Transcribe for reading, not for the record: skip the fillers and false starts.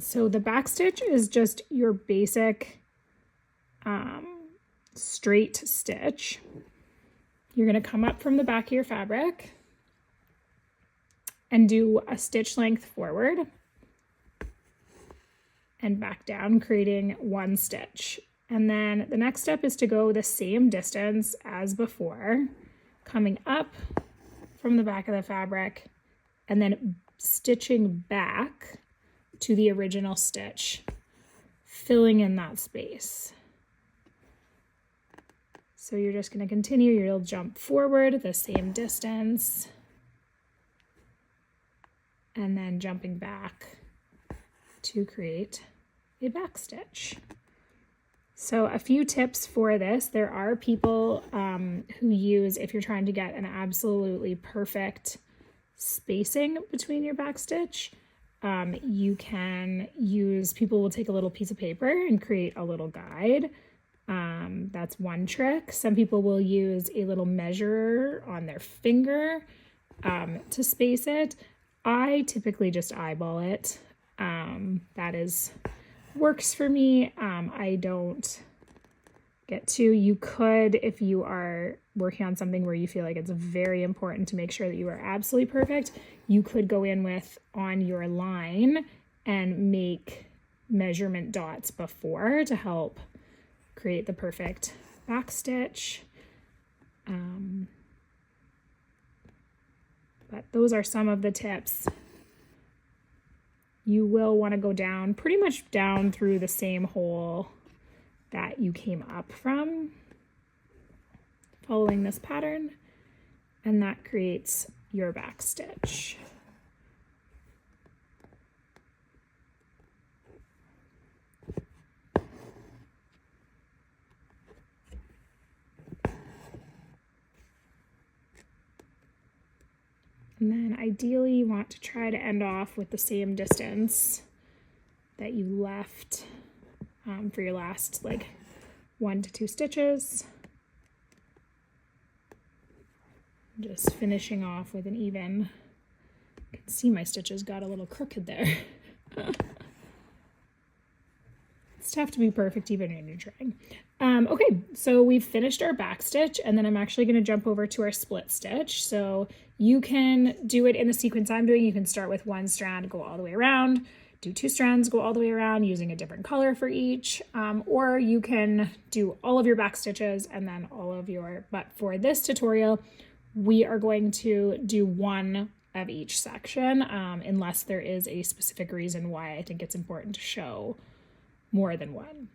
So the back stitch is just your basic straight stitch. You're going to come up from the back of your fabric and do a stitch length forward and back down, creating one stitch. And then the next step is to go the same distance as before, coming up from the back of the fabric and then stitching back to the original stitch, filling in that space. So you're just going to continue, you'll jump forward the same distance and then jumping back to create a back stitch. So a few tips for this. There are people who use, if you're trying to get an absolutely perfect spacing between your back stitch, you can use, people will take a little piece of paper and create a little guide. That's one trick. Some people will use a little measurer on their finger to space it. I typically just eyeball it. That works for me. I don't get to. You could, if you are working on something where you feel like it's very important to make sure that you are absolutely perfect, you could go in with on your line and make measurement dots before to help create the perfect back stitch. But those are some of the tips. You will want to go down, pretty much down through the same hole that you came up from, following this pattern, and that creates your back stitch. And then ideally you want to try to end off with the same distance that you left for your last like 1 to 2 stitches. Just finishing off with an even, you can see my stitches got a little crooked there. It's tough to be perfect even when you're trying. Okay, so we've finished our back stitch, and then I'm actually going to jump over to our split stitch. So you can do it in the sequence I'm doing. You can start with 1 strand, go all the way around, do 2 strands, go all the way around using a different color for each, or you can do all of your back stitches and then all of your, but for this tutorial, we are going to do 1 of each section, unless there is a specific reason why I think it's important to show more than 1.